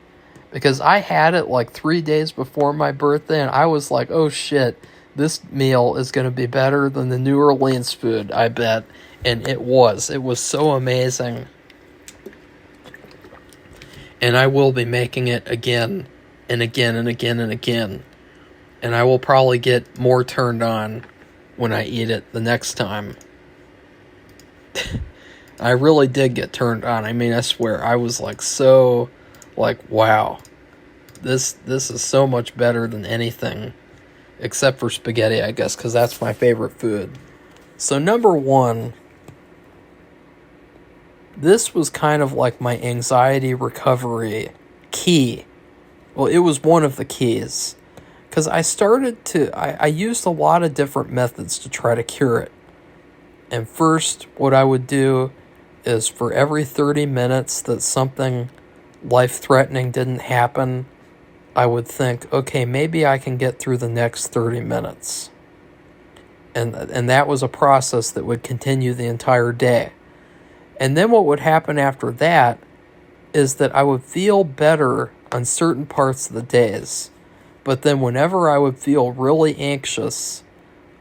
Because I had it like 3 days before my birthday, and I was like, oh shit, this meal is going to be better than the New Orleans food, I bet. And it was. It was so amazing. And I will be making it again and again and again and again. And I will probably get more turned on when I eat it the next time. I really did get turned on. I mean, I swear, I was wow. This is so much better than anything except for spaghetti, I guess, because that's my favorite food. So number one, this was kind of like my anxiety recovery key. Well, it was one of the keys. Because I used a lot of different methods to try to cure it. And first, what I would do is for every 30 minutes that something life-threatening didn't happen, I would think, okay, maybe I can get through the next 30 minutes. And that was a process that would continue the entire day. And then what would happen after that is that I would feel better on certain parts of the days. But then whenever I would feel really anxious,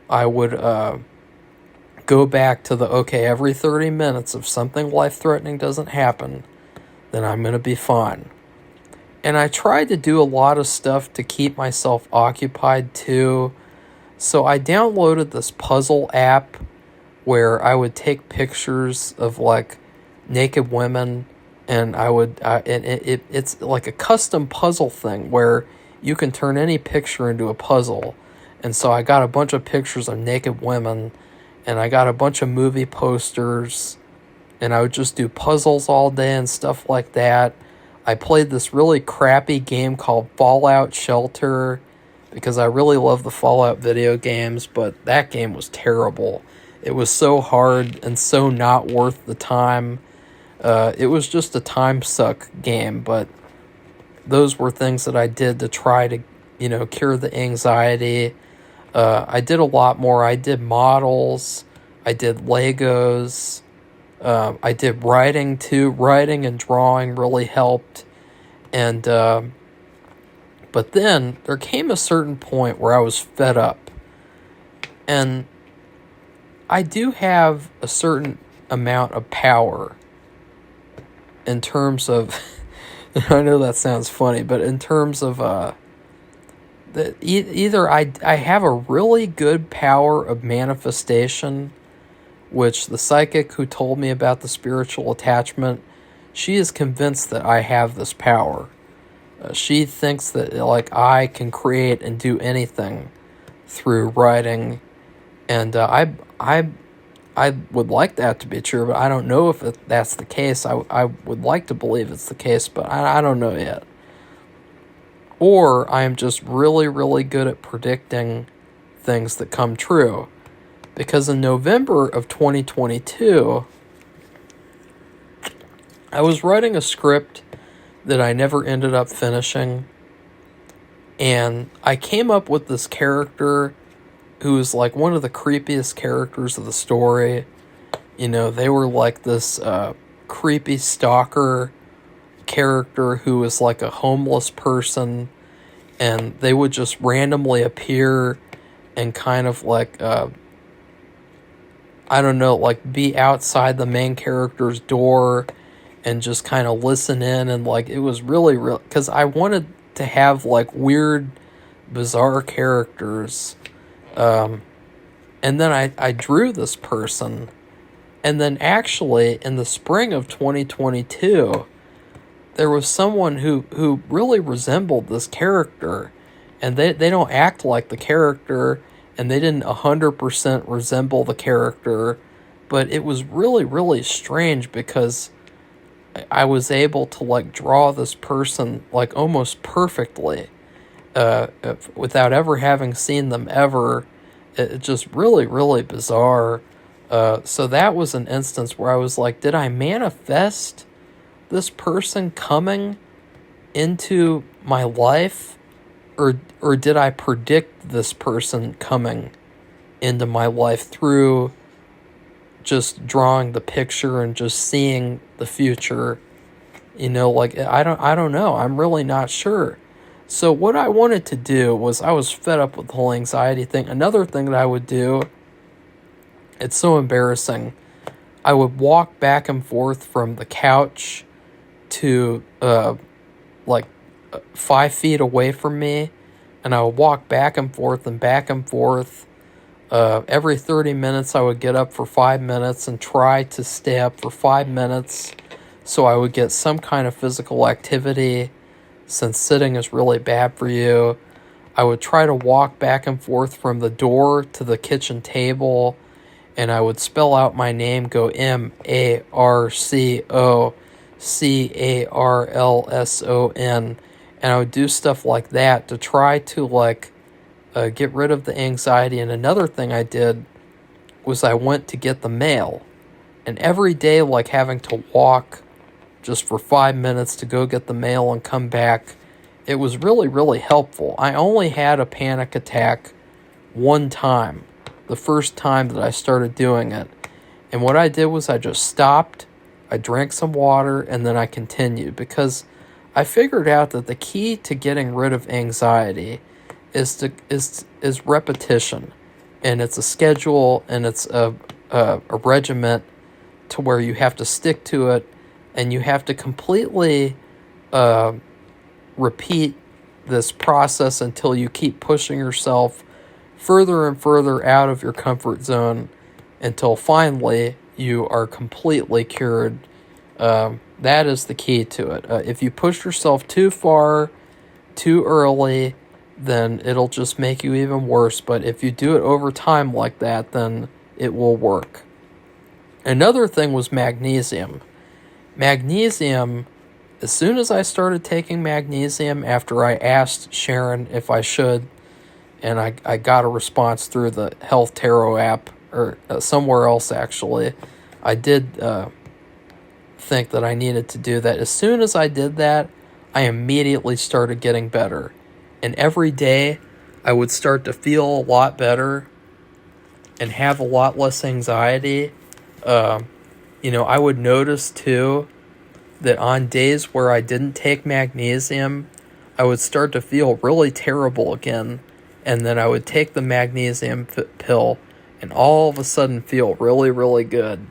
I would go back to every 30 minutes, if something life-threatening doesn't happen, then I'm going to be fine. And I tried to do a lot of stuff to keep myself occupied too. So I downloaded this puzzle app where I would take pictures of like naked women, and it's like a custom puzzle thing where you can turn any picture into a puzzle. And so I got a bunch of pictures of naked women, and I got a bunch of movie posters, and I would just do puzzles all day and stuff like that. I played this really crappy game called Fallout Shelter because I really love the Fallout video games, but that game was terrible. It was so hard and so not worth the time. It was just a time suck game, but those were things that I did to try to, cure the anxiety. I did a lot more. I did models. I did Legos. I did writing too. Writing and drawing really helped. And, but then there came a certain point where I was fed up. And I do have a certain amount of power in terms of, I know that sounds funny, but in terms of, either I have a really good power of manifestation, which the psychic who told me about the spiritual attachment, she is convinced that I have this power. She thinks that like I can create and do anything through writing, and I would like that to be true, but I don't know if that's the case. I would like to believe it's the case, but I don't know yet. Or I am just really, really good at predicting things that come true. Because in November of 2022, I was writing a script that I never ended up finishing. And I came up with this character who is like one of the creepiest characters of the story. They were like this creepy stalker character who was like a homeless person, and they would just randomly appear and kind of like be outside the main character's door and just kind of listen in, and like it was really because I wanted to have like weird, bizarre characters. And then I drew this person, and then actually in the spring of 2022, there was someone who really resembled this character, and they don't act like the character, and they didn't 100% resemble the character, but it was really, really strange because I was able to like draw this person like almost perfectly, without ever having seen them ever. It's just really, really bizarre. So that was an instance where I was like, did I manifest this person coming into my life, or did I predict this person coming into my life through just drawing the picture and just seeing the future? I don't know. I'm really not sure. So what I wanted to do was, I was fed up with the whole anxiety thing. Another thing that I would do, it's so embarrassing, I would walk back and forth from the couch to 5 feet away from me, and I would walk back and forth and back and forth. Every 30 minutes I would get up for 5 minutes and try to stay up for 5 minutes so I would get some kind of physical activity, since sitting is really bad for you. I would try to walk back and forth from the door to the kitchen table, and I would spell out my name, go MARCOCARLSON, and I would do stuff like that to try to get rid of the anxiety. And another thing I did was I went to get the mail, and every day having to walk just for 5 minutes to go get the mail and come back, it was really, really helpful. I only had a panic attack one time, the first time that I started doing it. And what I did was I just stopped, I drank some water, and then I continued, because I figured out that the key to getting rid of anxiety is repetition. And it's a schedule, and it's a regiment to where you have to stick to it, and you have to completely repeat this process until you keep pushing yourself further and further out of your comfort zone until finally you are completely cured. That is the key to it. If you push yourself too far, too early, then it'll just make you even worse. But if you do it over time like that, then it will work. Another thing was magnesium. Magnesium, as soon as I started taking magnesium, after I asked Sharon if I should, and I got a response through the Health Tarot app, or somewhere else actually, I did think that I needed to do that. As soon as I did that, I immediately started getting better. And every day, I would start to feel a lot better and have a lot less anxiety. I would notice too that on days where I didn't take magnesium, I would start to feel really terrible again. And then I would take the magnesium pill and all of a sudden feel really, really good.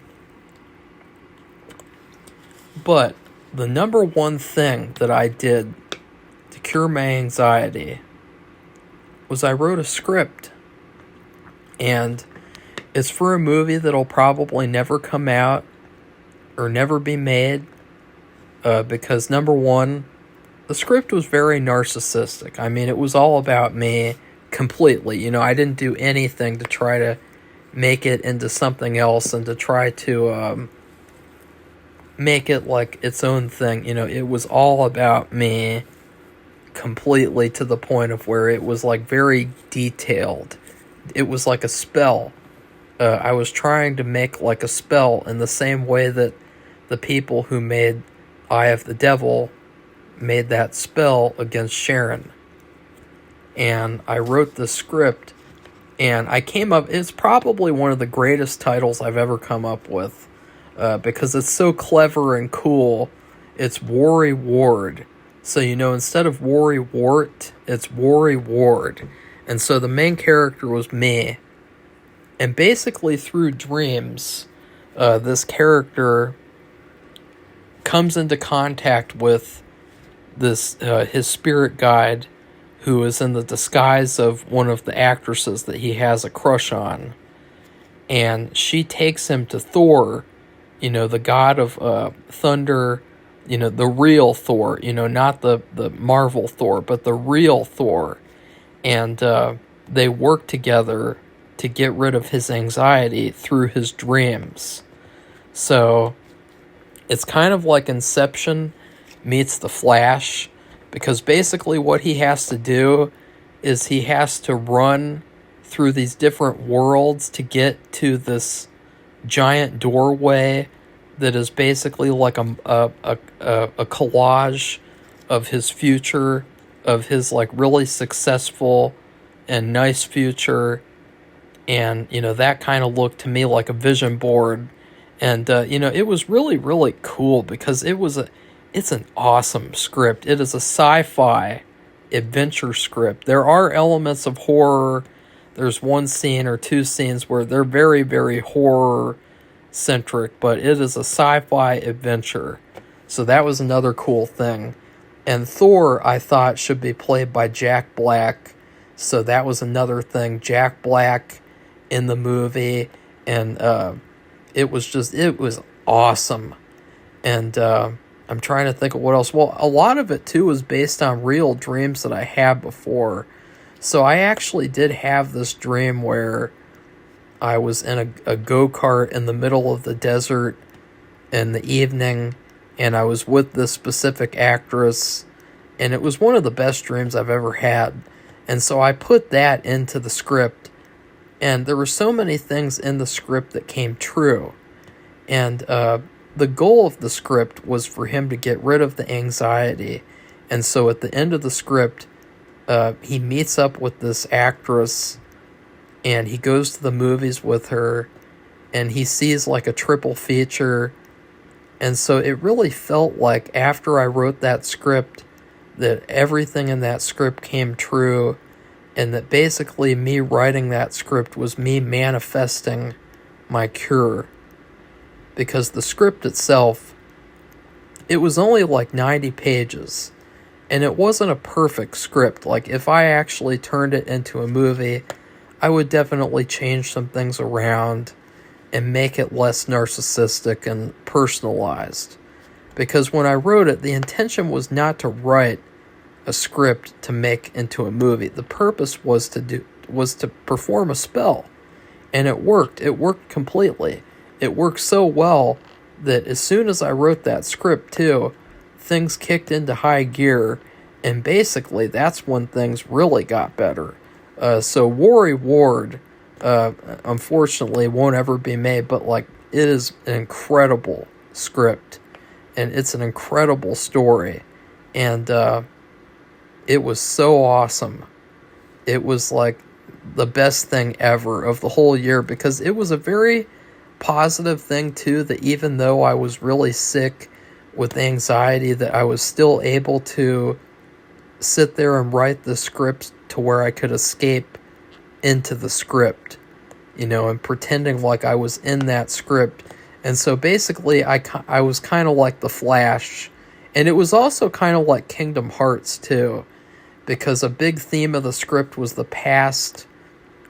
But the number one thing that I did to cure my anxiety was I wrote a script. And it's for a movie that'll probably never come out or never be made. Because number one, the script was very narcissistic. I mean, it was all about me completely. I didn't do anything to try to make it into something else and to try to make it like its own thing. It was all about me completely, to the point of where it was very detailed. It was like a spell. I was trying to make a spell in the same way that the people who made Eye of the Devil made that spell against Sharon. And I wrote the script, and I came up, it's probably one of the greatest titles I've ever come up with, because it's so clever and cool. It's Worry Ward. So, instead of Worry Wart, it's Worry Ward. And so the main character was me. And basically through dreams, this character comes into contact with this his spirit guide, who is in the disguise of one of the actresses that he has a crush on. And she takes him to Thor, the god of thunder, the real Thor, not the Marvel Thor, but the real Thor. And they work together to get rid of his anxiety through his dreams. So it's kind of like Inception meets The Flash, because basically what he has to do is he has to run through these different worlds to get to this giant doorway that is basically like a collage of his future, of his really successful and nice future. And, that kind of looked to me like a vision board. And, it was really, really cool, because it's an awesome script. It is a sci-fi adventure script. There are elements of horror. There's one scene or two scenes where they're very, very horror-centric, but it is a sci-fi adventure. So that was another cool thing. And Thor, I thought, should be played by Jack Black. So that was another thing. Jack Black in the movie. And it was awesome. And I'm trying to think of what else. Well, a lot of it, too, was based on real dreams that I had before. So I actually did have this dream where I was in a go-kart in the middle of the desert in the evening, and I was with this specific actress, and it was one of the best dreams I've ever had. And so I put that into the script, and there were so many things in the script that came true. And the goal of the script was for him to get rid of the anxiety. And so at the end of the script, he meets up with this actress, and he goes to the movies with her, and he sees like a triple feature. And so it really felt like after I wrote that script that everything in that script came true, and that basically me writing that script was me manifesting my cure. Because the script itself, it was only like 90 pages, and it wasn't a perfect script. Like, if I actually turned it into a movie, I would definitely change some things around and make it less narcissistic and personalized. Because when I wrote it, the intention was not to write a script to make into a movie. The purpose was to perform a spell, and it worked. It worked completely. It worked so well that as soon as I wrote that script too, things kicked into high gear, and basically that's when things really got better. So Worry Ward, unfortunately, won't ever be made, but like, it is an incredible script, and it's an incredible story, and it was so awesome. It was like the best thing ever of the whole year, because it was a very positive thing too, that even though I was really sick with anxiety, that I was still able to sit there and write the script to where I could escape into the script, and pretending like I was in that script. And so basically I was kind of like the Flash, and it was also kind of like Kingdom Hearts too, because a big theme of the script was the past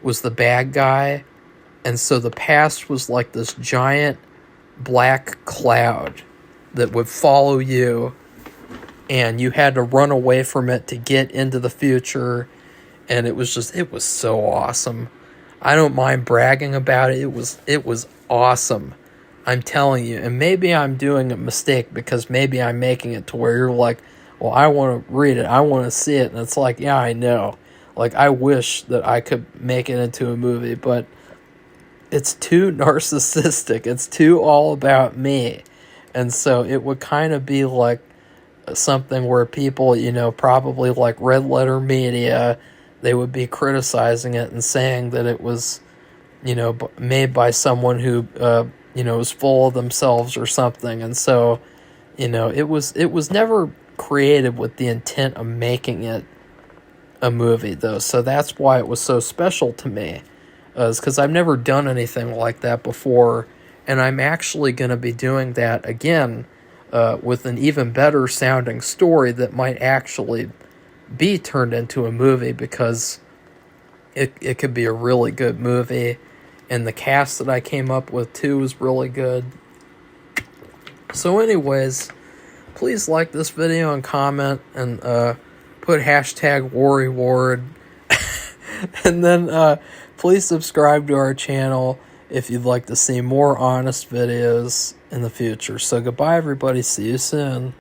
was the bad guy. And so the past was like this giant black cloud that would follow you, and you had to run away from it to get into the future. And it was so awesome. I don't mind bragging about it. It was awesome. I'm telling you. And maybe I'm doing a mistake, because maybe I'm making it to where you're like, well, I want to read it. I want to see it. And it's like, yeah, I know. Like, I wish that I could make it into a movie, but it's too narcissistic. It's too all about me. And so it would kind of be like something where people, probably like Red Letter Media, they would be criticizing it and saying that it was, made by someone who, was full of themselves or something. And so, it was never created with the intent of making it a movie, though. So that's why it was so special to me. Is because I've never done anything like that before, and I'm actually going to be doing that again with an even better sounding story that might actually be turned into a movie, because it could be a really good movie, and the cast that I came up with too is really good. So anyways, please like this video and comment, and put hashtag Worry Ward, and then please subscribe to our channel if you'd like to see more honest videos in the future. So goodbye, everybody. See you soon.